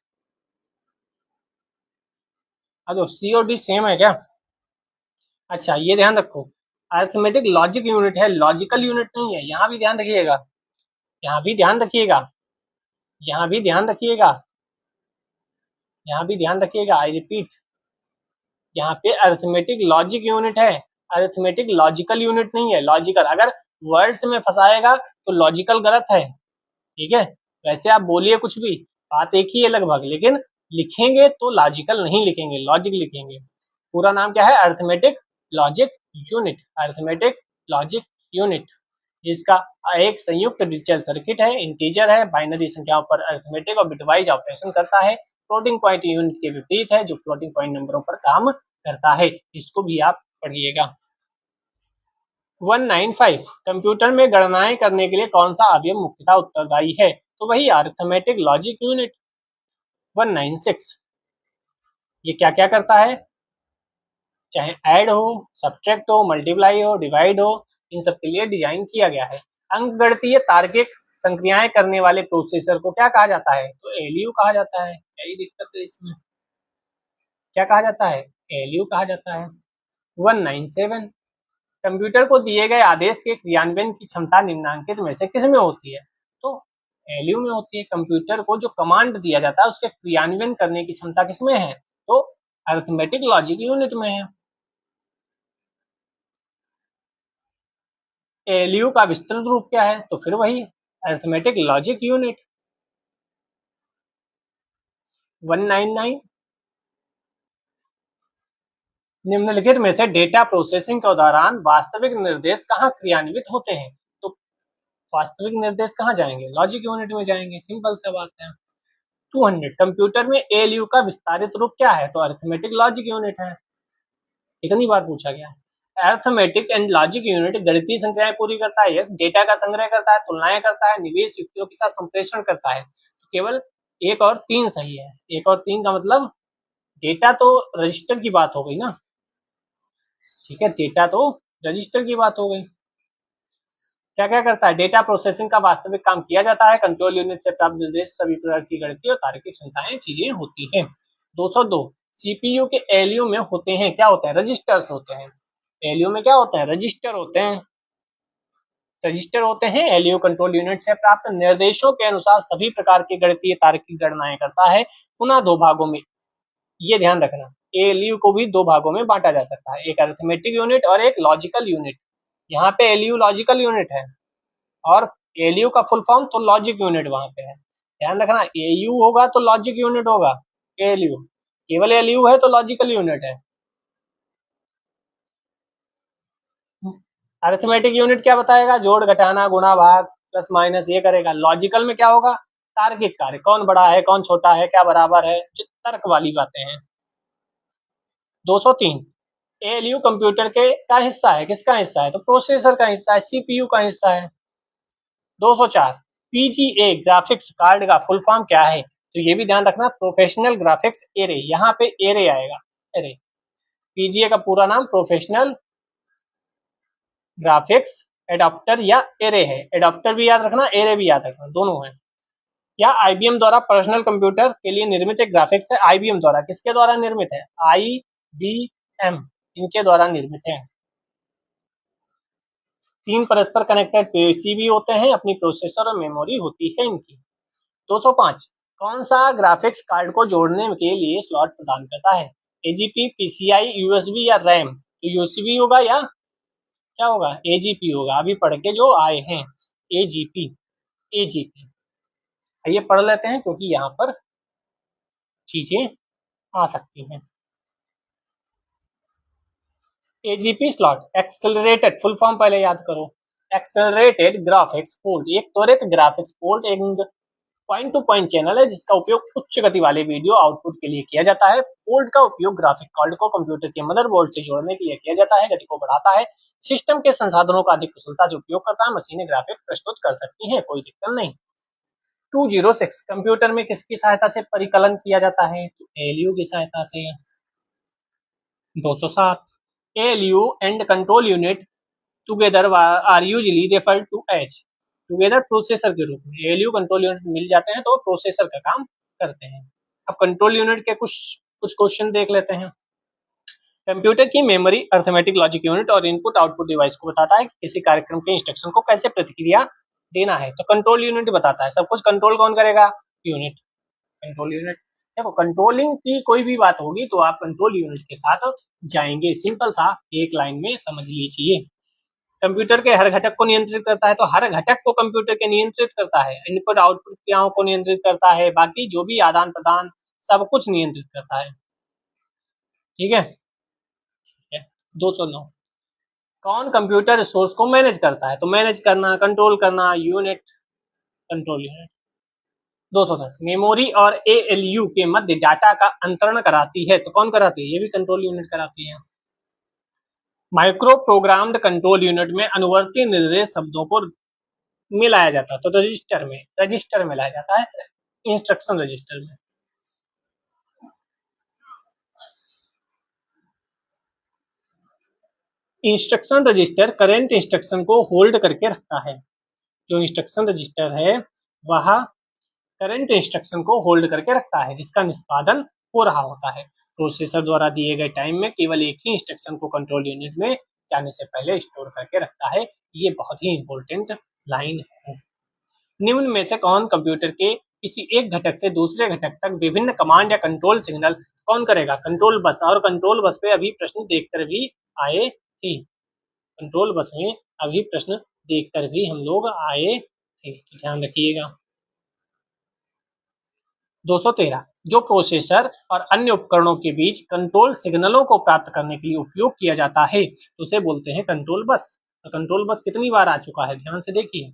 अब सी और डी सेम है क्या? अच्छा, ये ध्यान रखो, अरिथमेटिक लॉजिक यूनिट है, लॉजिकल यूनिट नहीं है। यहाँ भी ध्यान रखिएगा, यहाँ भी ध्यान रखिएगा, यहाँ भी ध्यान रखिएगा, यहाँ भी ध्यान रखिएगा। आई रिपीट, यहाँ पे अरिथमेटिक लॉजिक यूनिट है, अरिथमेटिक लॉजिकल यूनिट नहीं है। लॉजिकल अगर वर्ड्स में फंसाएगा तो लॉजिकल गलत है, ठीक है। वैसे आप बोलिए कुछ भी, बात एक ही है लगभग, लेकिन लिखेंगे तो लॉजिकल नहीं लिखेंगे, लॉजिक लिखेंगे। पूरा नाम क्या है? Arithmetic logic unit, arithmetic logic unit. जिसका एक संयुक्त डिजिटल सर्किट है, इंटीजर है, बाइनरी संख्याओं पर अरिथमेटिक और बिटवाइज ऑपरेशन करता है। फ्लोटिंग पॉइंट यूनिट के विपरीत है, जो फ्लोटिंग पॉइंट नंबरों पर काम करता है। इसको भी आप पढ़िएगा। 195 कंप्यूटर में गणनाएं करने के लिए कौन सा अवयव मुख्यतः उत्तरदायी है? तो वही अरिथमेटिक लॉजिक यूनिट। 196 ये क्या क्या करता है? चाहे ऐड हो, सब्ट्रैक्ट हो, मल्टीप्लाई हो, डिवाइड हो, इन सब के लिए डिजाइन किया गया है। अंकगणितीय तार्किक संक्रियाएं करने वाले प्रोसेसर को क्या कहा जाता है? तो एलयू कहा जाता है। क्या ही दिक्कत है इसमें? क्या कहा जाता है? एलयू कहा जाता है। 197 कंप्यूटर को दिए गए आदेश के क्रियान्वयन की क्षमता निम्नांकित में से किस में होती है? तो एलयू में होती है। कंप्यूटर को जो कमांड दिया जाता है उसके क्रियान्वयन करने की क्षमता किसमें है? तो अरिथमेटिक लॉजिक यूनिट में है। एलयू का विस्तृत रूप क्या है? तो फिर वही अरिथमेटिक लॉजिक यूनिट। 199 निम्नलिखित में से डेटा प्रोसेसिंग के दौरान वास्तविक निर्देश कहाँ क्रियान्वित होते हैं? तो वास्तविक निर्देश कहाँ जाएंगे? लॉजिक यूनिट में जाएंगे, सिंपल सा बात है। 200 कंप्यूटर में एलयू का विस्तारित रूप क्या है? तो अरिथमेटिक लॉजिक यूनिट है। कितनी बार पूछा गया? अरिथमेटिक एंड लॉजिक यूनिट गणितीय संख्याएं पूरी करता है, यस। डेटा का संग्रह करता है, तुलनाएं करता है, निवेश युक्तियों के साथ संप्रेषण करता है। तो केवल 1 और 3 सही है। 1 और 3 का मतलब डेटा तो रजिस्टर की बात हो गई ना, ठीक है, डेटा तो रजिस्टर की बात हो गई। क्या क्या करता है? डेटा प्रोसेसिंग का वास्तविक काम किया जाता है। कंट्रोल यूनिट से प्राप्त निर्देश सभी प्रकार की गणितीय और तार्किक संख्याएं चीजें होती हैं। 202 सीपीयू के एलयू में होते हैं, क्या होते हैं? रजिस्टर्स होते हैं। एलयू में क्या होते हैं? रजिस्टर होते हैं। रजिस्टर होते हैं। एलयू कंट्रोल यूनिट से प्राप्त निर्देशों के अनुसार सभी प्रकार की गणितीय तार्किक गणनाएं करता है। पुनः 2 भागों में, ये ध्यान रखना, एलयू को भी 2 भागों में बांटा जा सकता है, एक अरिथमेटिक यूनिट और एक लॉजिकल यूनिट। यहाँ पे एलयू लॉजिकल यूनिट है और एलयू का फुल फॉर्म तो लॉजिक यूनिट वहां पे है। ध्यान रखना, एयू होगा तो लॉजिक यूनिट होगा। एलयू केवल एलयू है तो लॉजिकल यूनिट है। अरिथमेटिक यूनिट क्या बताएगा? जोड़, घटाना, गुणा, भाग, प्लस माइनस ये करेगा। लॉजिकल में क्या होगा? तार्किक कार्य, कौन बड़ा है, कौन छोटा है, क्या बराबर है, जो तर्क वाली बातें हैं। 203 एलयू कंप्यूटर के का हिस्सा है, किसका हिस्सा है? तो प्रोसेसर का हिस्सा है, सीपीयू का हिस्सा है। 204 पीजीए ग्राफिक्स कार्ड का फुल फॉर्म क्या है? तो ये भी ध्यान रखना, प्रोफेशनल ग्राफिक्स एरे, यहाँ पे एरे आएगा, एरे। पीजीए का पूरा नाम प्रोफेशनल ग्राफिक्स एडाप्टर या एरे है। एडाप्टर भी याद रखना, एरे भी याद रखना, दोनों है। या आईबीएम द्वारा पर्सनल कंप्यूटर के लिए निर्मित एक ग्राफिक्स है। आईबीएम द्वारा, किसके द्वारा निर्मित है? आईबीएम, इनके द्वारा निर्मित है। 3 परस्पर कनेक्टेड पीसीबी होते हैं, अपनी प्रोसेसर और मेमोरी होती है इनकी। 205 कौन सा ग्राफिक्स कार्ड को जोड़ने के लिए स्लॉट प्रदान करता है? एजीपी, पीसीआई, यूएसबी या रैम? तो यूसीबी होगा या क्या होगा? एजीपी होगा। अभी पढ़ के जो आए हैं एजीपी, एजीपी ये पढ़ लेते हैं क्योंकि यहाँ पर चीजें आ सकती हैं। AGP slot accelerated full form पहले याद करो। एक्सेलरेटेड ग्राफिक्स पोर्ट, एक त्वरित ग्राफिक्स पोर्ट, एक पॉइंट टू पॉइंट चैनल है जिसका उपयोग उच्च गति वाले वीडियो आउटपुट के लिए किया जाता है। पोर्ट का उपयोग ग्राफिक कार्ड को कंप्यूटर के मदरबोर्ड से जोड़ने के लिए किया जाता है, गति को बढ़ाता है। सिस्टम के संसाधनों का अधिक कुशलता से उपयोग करता है, मशीनें ग्राफिक प्रस्तुत कर सकती हैं, कोई दिक्कत नहीं। 206 कंप्यूटर में किसकी सहायता से परिकलन किया जाता है? तो एलयू की सहायता से। 207 ALU and control unit together are usually referred to as together processor के रूप में। एलयू कंट्रोल यूनिट मिल जाते हैं तो प्रोसेसर का काम करते हैं। अब कंट्रोल यूनिट के कुछ क्वेश्चन देख लेते हैं। कंप्यूटर की मेमोरी अरिथमेटिक लॉजिक यूनिट और इनपुट आउटपुट डिवाइस को बताता है कि किसी कार्यक्रम के इंस्ट्रक्शन को कैसे प्रतिक्रिया देना है। तो कंट्रोल यूनिट बताता है, सब कुछ कंट्रोल कौन करेगा? Unit, control unit. देखो कंट्रोलिंग की कोई भी बात होगी तो आप कंट्रोल यूनिट के साथ जाएंगे, सिंपल सा एक लाइन में समझ लीजिए। कंप्यूटर के हर घटक को नियंत्रित करता है, तो हर घटक को कंप्यूटर के नियंत्रित करता है, इनपुट आउटपुट क्रियाओं को नियंत्रित करता है, बाकी जो भी आदान प्रदान सब कुछ नियंत्रित करता है। ठीक है, 209 कौन कंप्यूटर रिसोर्स को मैनेज करता है, तो मैनेज करना, कंट्रोल करना, यूनिट, कंट्रोल यूनिट। 210 मेमोरी और एएलयू के मध्य डाटा का अंतरण कराती है, तो कौन कराती है, ये भी कंट्रोल यूनिट कराती है। माइक्रो प्रोग्राम्ड कंट्रोल यूनिट में अनुवर्ती निर्देश शब्दों को मिलाया जाता है, तो रजिस्टर में लाया जाता है, इंस्ट्रक्शन रजिस्टर में। इंस्ट्रक्शन रजिस्टर करेंट इंस्ट्रक्शन को होल्ड करके रखता है, जो इंस्ट्रक्शन रजिस्टर है वह करंट इंस्ट्रक्शन को होल्ड करके रखता है जिसका निष्पादन हो रहा होता है। प्रोसेसर द्वारा दिए गए टाइम में केवल एक ही इंस्ट्रक्शन को कंट्रोल यूनिट में जाने से पहले स्टोर करके रखता है। ये बहुत ही इंपॉर्टेंट लाइन है। निम्न में से कौन कंप्यूटर के किसी एक घटक से दूसरे घटक तक विभिन्न कमांड या कंट्रोल सिग्नल कौन करेगा, कंट्रोल बस। और कंट्रोल बस पे अभी प्रश्न देखकर भी आए थे, कंट्रोल बस में अभी प्रश्न देखकर भी हम लोग आए थे, तो ध्यान रखिएगा। 213 जो प्रोसेसर और अन्य उपकरणों के बीच कंट्रोल सिग्नलों को प्राप्त करने के लिए उपयोग किया जाता है तो उसे बोलते हैं कंट्रोल बस। तो कंट्रोल बस कितनी बार आ चुका है, ध्यान से देखिए।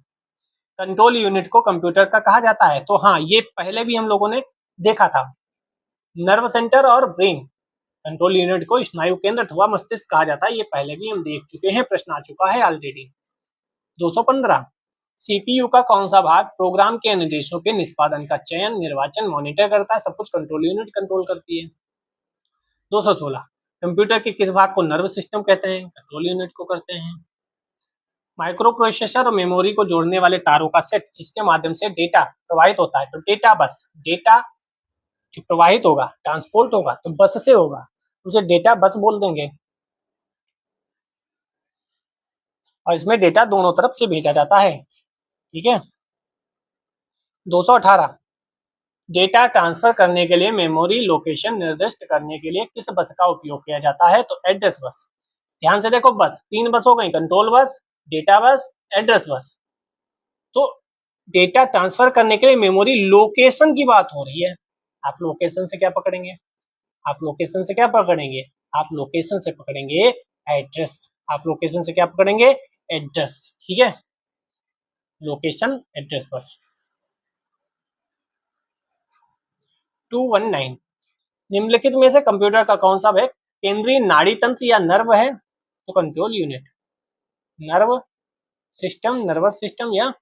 कंट्रोल यूनिट को कंप्यूटर का कहा जाता है, तो हाँ ये पहले भी हम लोगों ने देखा था। नर्व सेंटर और ब्रेन, कंट्रोल यूनिट को स्नायु केंद्र अथवा मस्तिष्क कहा जाता है, ये पहले भी हम देख चुके हैं, प्रश्न आ चुका है ऑलरेडी। 215 सीपीयू का कौन सा भाग प्रोग्राम के निर्देशों के निष्पादन का चयन, निर्वाचन, मॉनिटर करता है, सब कुछ कंट्रोल यूनिट कंट्रोल करती है। 216 कंप्यूटर के किस भाग को नर्व सिस्टम कहते हैं, कंट्रोल यूनिट को करते हैं। माइक्रो प्रोसेसर और मेमोरी को जोड़ने वाले तारों का सेट जिसके माध्यम से डेटा प्रवाहित होता है, तो डेटा बस। डेटा जो प्रवाहित होगा, ट्रांसपोर्ट होगा, तो बस से होगा, उसे डेटा बस बोल देंगे। और इसमें डेटा दोनों तरफ से भेजा जाता है। ठीक है। 218 डेटा ट्रांसफर करने के लिए मेमोरी लोकेशन निर्दिष्ट करने के लिए किस बस का उपयोग किया जाता है, तो एड्रेस बस। ध्यान से देखो, बस 3 बस हो गई, control bus, data bus, address bus. तो डेटा ट्रांसफर करने के लिए मेमोरी लोकेशन की बात हो रही है। आप लोकेशन से क्या पकड़ेंगे, आप लोकेशन से क्या पकड़ेंगे, आप लोकेशन से पकड़ेंगे एड्रेस। आप लोकेशन से क्या पकड़ेंगे, एड्रेस। ठीक है, लोकेशन एड्रेस बस। 219 निम्नलिखित में से कंप्यूटर का कौन सा भाग केंद्रीय नाड़ी तंत्र या नर्व है, तो control unit. Nerve system, nervous system या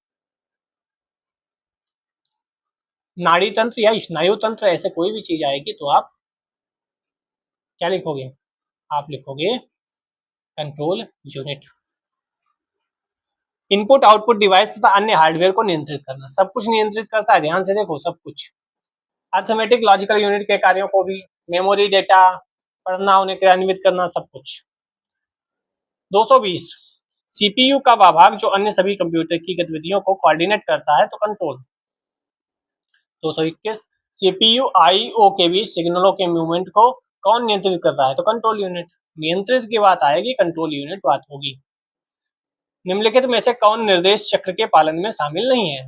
नाड़ी तंत्र या स्नायु तंत्र, ऐसे कोई भी चीज आएगी तो आप क्या लिखोगे, आप लिखोगे control unit. Input output device तथा अन्य हार्डवेयर को नियंत्रित करना, सब कुछ नियंत्रित करता है, ध्यान से देखो सब कुछ। अर्थमेटिक लॉजिकल यूनिट के कार्यों को भी, मेमोरी, डेटा पढ़ना, उन्हें क्रियान्वित करना, सब कुछ। 220 सीपीयू का वह भाग जो अन्य सभी कंप्यूटर की गतिविधियों को कोऑर्डिनेट करता है, तो कंट्रोल। 221 सीपीयू आईओ के बीच सिग्नलों के मूवमेंट को कौन नियंत्रित करता है, तो कंट्रोल यूनिट। नियंत्रित की बात आएगी, कंट्रोल यूनिट बात होगी। निम्नलिखित में से कौन निर्देश चक्र के पालन में शामिल नहीं है,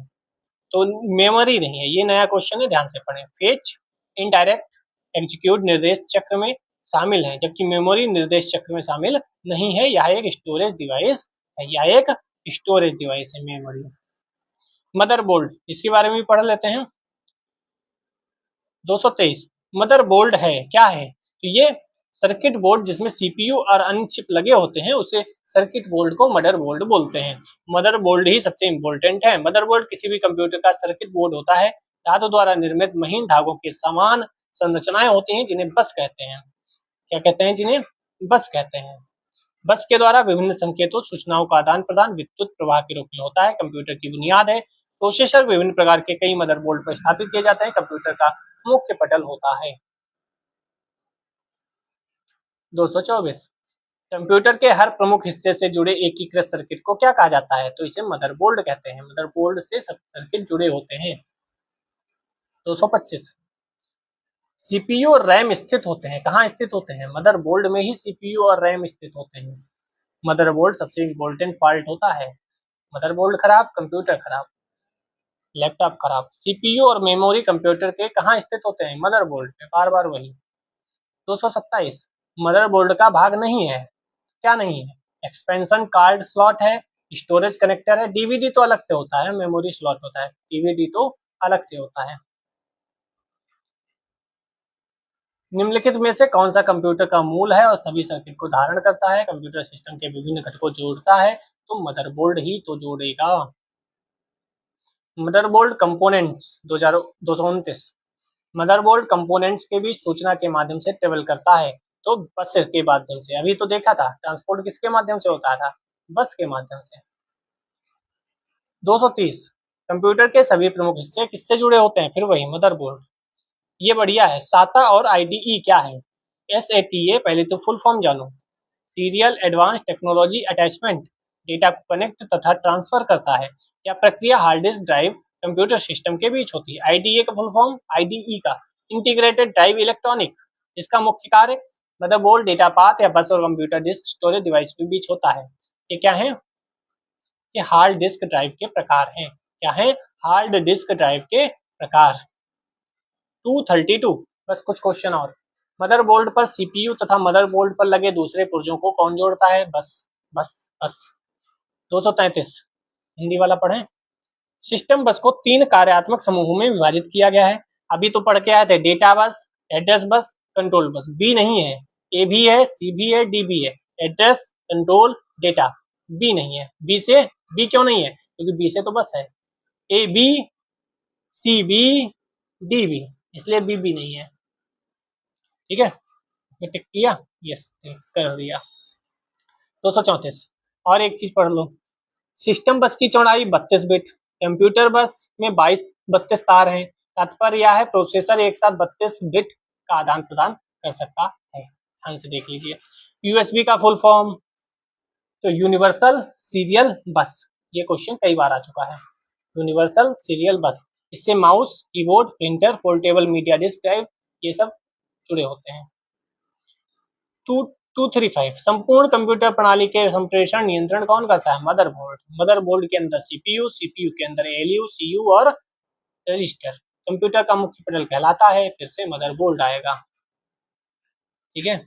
तो मेमोरी नहीं है, ये नया क्वेश्चन है, ध्यान से पढ़ें। फेच, इनडायरेक्ट, एग्जीक्यूट निर्देश चक्र में शामिल है, जबकि मेमोरी निर्देश चक्र में शामिल नहीं है। यह एक स्टोरेज डिवाइस है, यह एक स्टोरेज डिवाइस है मेमोरी। मदरबोर्ड, इसके बारे में भी पढ़ लेते हैं। 223 मदरबोर्ड है क्या है, तो ये सर्किट बोर्ड जिसमें सीपीयू और अन्य चिप लगे होते हैं उसे सर्किट बोर्ड को मदरबोर्ड बोलते हैं। मदरबोर्ड ही सबसे इंपॉर्टेंट है। मदरबोर्ड किसी भी कंप्यूटर का सर्किट बोर्ड होता है, धातु द्वारा निर्मित महीन धागों के समान संरचनाएं होती हैं जिन्हें बस कहते हैं। क्या कहते हैं, जिन्हें बस कहते हैं। बस के द्वारा विभिन्न संकेतों, सूचनाओं का आदान प्रदान विद्युत प्रवाह के रूप में होता है। कंप्यूटर की बुनियाद है। प्रोसेसर विभिन्न प्रकार के कई मदरबोर्ड पर स्थापित किए जाते हैं। कंप्यूटर का मुख्य पटल होता है। 224 कंप्यूटर के हर प्रमुख हिस्से से जुड़े एकीकृत सर्किट को क्या कहा जाता है, तो इसे मदरबोर्ड कहते हैं। मदरबोर्ड से सब सर्किट जुड़े होते हैं। 225 सीपीयू और रैम स्थित होते हैं, कहाँ स्थित होते हैं, मदरबोर्ड में ही सीपीयू और रैम स्थित होते हैं। मदरबोर्ड सबसे इम्पोर्टेंट पार्ट होता है। मदरबोर्ड खराब, कंप्यूटर खराब, लैपटॉप खराब। सीपीयू और मेमोरी कंप्यूटर के कहाँ स्थित होते हैं? मदरबोर्ड पे। बार बार वही। 227 मदरबोर्ड का भाग नहीं है। क्या नहीं है? एक्सपेंशन कार्ड स्लॉट है, स्टोरेज कनेक्टर है। डीवीडी तो अलग से होता है, मेमोरी स्लॉट होता है, डीवीडी तो अलग से होता है। निम्नलिखित में से कौन सा कंप्यूटर का मूल है और सभी सर्किट को धारण करता है? कंप्यूटर सिस्टम के विभिन्न घटकों जोड़ता है, तो मदरबोर्ड ही तो जोड़ेगा। मदरबोर्ड कंपोनेंट्स 229 मदरबोर्ड कंपोनेंट्स के बीच सूचना के माध्यम से ट्रेवल करता है, तो बस के माध्यम से। अभी तो देखा था ट्रांसपोर्ट किसके माध्यम से होता था? बस के माध्यम से। 230 कंप्यूटर के सभी प्रमुख हिस्से किससे जुड़े होते हैं? फिर वही मदरबोर्ड। ये बढ़िया है। साता और आईडीई क्या है? SATA पहले तो फुल फॉर्म जानो। Serial advance technology attachment, data को कनेक्ट तथा ट्रांसफर करता है। क्या प्रक्रिया hard disk drive computer system के बीच होती है? आईडीए का फुल फॉर्म, आईडीई का इंटीग्रेटेड ड्राइव इलेक्ट्रॉनिक, जिसका मुख्य कार्य मदरबोर्ड, डेटा पाथ या बस और कंप्यूटर डिस्क स्टोरेज डिवाइस के बीच होता है। ये क्या है? ये हार्ड डिस्क ड्राइव के प्रकार हैं। क्या है? हार्ड डिस्क ड्राइव के प्रकार। 232 बस कुछ क्वेश्चन और। मदरबोर्ड पर सीपीयू तथा मदरबोर्ड पर लगे दूसरे पुर्जों को कौन जोड़ता है? बस बस बस। 233 हिंदी वाला पढ़ें। सिस्टम बस को 3 कार्यात्मक समूहों में विभाजित किया गया है। अभी तो पढ़ के आए थे, data bus, address bus, control bus. B नहीं है, ए भी है, सी भी है, डी भी है। Address, control, data. बी नहीं है। बी क्यों नहीं है? क्योंकि बी से तो बस है। A B, C B, D B, इसलिए बी भी नहीं है। ठीक है, इसमें टिक किया, यस कर दिया। 234 और एक चीज पढ़ लो। सिस्टम बस की चौड़ाई 32 बिट, कंप्यूटर बस में 32 तार हैं। तात्पर्य यह है प्रोसेसर एक साथ 32 बिट का आदान प्रदान कर सकता है। ध्यान से देख लीजिए। यूएसबी का फुल फॉर्म तो यूनिवर्सल सीरियल बस। ये क्वेश्चन कई बार आ चुका है। यूनिवर्सल सीरियल बस, इससे mouse, keyboard, printer, portable media disk drive ये सब जुड़े होते हैं। 235 संपूर्ण कंप्यूटर प्रणाली के संप्रेषण नियंत्रण कौन करता है? मदरबोर्ड। मदरबोर्ड के अंदर सीपीयू, सीपीयू के अंदर एलयू, सीयू और रजिस्टर। कंप्यूटर का मुख्य पैनल कहलाता है, फिर से मदरबोर्ड आएगा। ठीक है,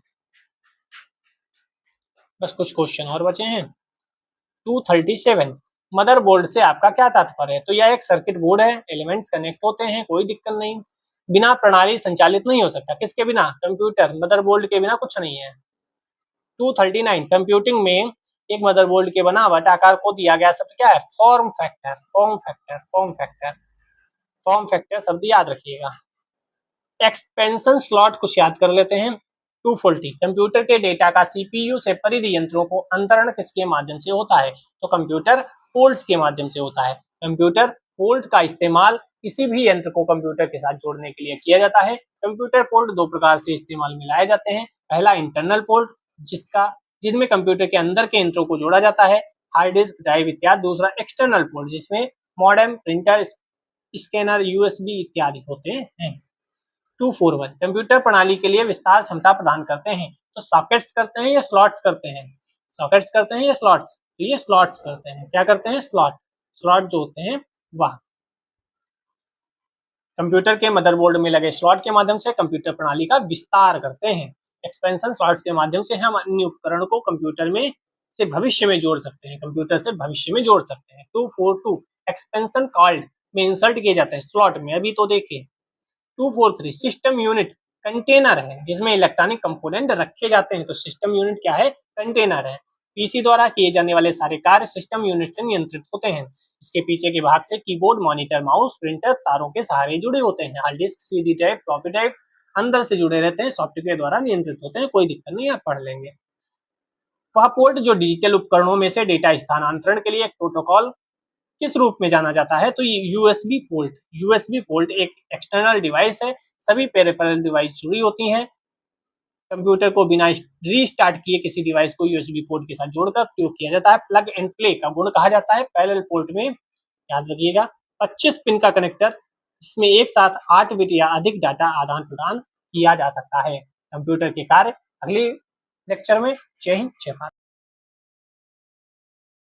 बस कुछ क्वेश्चन और बचे हैं। 237 मदरबोर्ड से आपका क्या तात्पर्य है? तो यह एक सर्किट बोर्ड है, एलिमेंट्स कनेक्ट होते हैं, कोई दिक्कत नहीं। बिना प्रणाली संचालित नहीं हो सकता। किसके बिना? कंप्यूटर। मदरबोर्ड के बिना कुछ नहीं है। 239 कंप्यूटिंग में एक मदरबोर्ड के बनावट आकार को दिया गया शब्द क्या है? Form factor. Form factor, form factor, form factor शब्द याद रखिएगा। एक्सपेंशन स्लॉट कुछ याद कर लेते हैं। 240 कंप्यूटर के डेटा का सीपीयू से परिधि यंत्रों को अंतरण किसके माध्यम से होता है? तो कंप्यूटर पोर्ट्स के माध्यम से होता है। कंप्यूटर पोर्ट का इस्तेमाल किसी भी यंत्र को कंप्यूटर के साथ जोड़ने के लिए किया जाता है। कंप्यूटर पोर्ट 2 प्रकार से इस्तेमाल में लाए जाते हैं। पहला इंटरनल पोर्ट, जिनमें कंप्यूटर के अंदर के यंत्रों को जोड़ा जाता है, हार्ड डिस्क, ड्राइव इत्यादि। दूसरा एक्सटर्नल पोर्ट, जिसमें मॉडेम, प्रिंटर, स्कैनर, यूएसबी इत्यादि होते हैं। 241 कंप्यूटर प्रणाली के लिए विस्तार क्षमता प्रदान करते हैं, तो सॉकेट्स करते हैं या स्लॉट्स करते हैं? सॉकेट्स करते हैं या स्लॉट्स? तो ये स्लॉट्स करते हैं। क्या करते हैं? स्लॉट जो होते हैं वह। कंप्यूटर के मदरबोर्ड में लगे स्लॉट के माध्यम से कंप्यूटर प्रणाली का विस्तार करते हैं। एक्सपेंशन स्लॉट्स के माध्यम से हम अन्य उपकरण को कंप्यूटर में से भविष्य में जोड़ सकते हैं, कंप्यूटर से भविष्य में जोड़ सकते हैं। 242 एक्सपेंशन कार्ड में इंसर्ट किए जाते हैं स्लॉट में। अभी तो देखिए 243 सिस्टम यूनिट कंटेनर है, जिसमें इलेक्ट्रॉनिक कंपोनेंट रखे जाते हैं। तो सिस्टम यूनिट क्या है? कंटेनर है। पीसी द्वारा किए जाने वाले सारे कार्य सिस्टम यूनिट से नियंत्रित होते हैं। इसके पीछे के भाग से कीबोर्ड, मॉनिटर, माउस, प्रिंटर तारों के सहारे जुड़े होते हैं। Hard disk, CD drive, floppy drive अंदर से जुड़े रहते हैं, सॉफ्टवेयर द्वारा नियंत्रित होते हैं। कोई दिक्कत नहीं, आप पढ़ लेंगे। वह पोर्ट जो डिजिटल उपकरणों में से डेटा स्थानांतरण के लिए एक प्रोटोकॉल किस रूप में जाना जाता है? तो ये यूएसबी पोर्ट। यूएसबी पोर्ट एक एक्सटर्नल डिवाइस है, सभी पेरिफेरल डिवाइस जुड़ी होती हैं। कंप्यूटर को बिना रीस्टार्ट किए किसी डिवाइस को यूएसबी पोर्ट के साथ जोड़कर प्रयोग किया जाता है। प्लग एंड प्ले का गुण कहा जाता है। पैरेलल पोर्ट में याद रखिएगा 25 पिन का कनेक्टर, जिसमें एक साथ 8 बिट या अधिक डाटा आदान प्रदान किया जा सकता है। कंप्यूटर के कार्य अगले लेक्चर में। जय हिंद, जय भारत।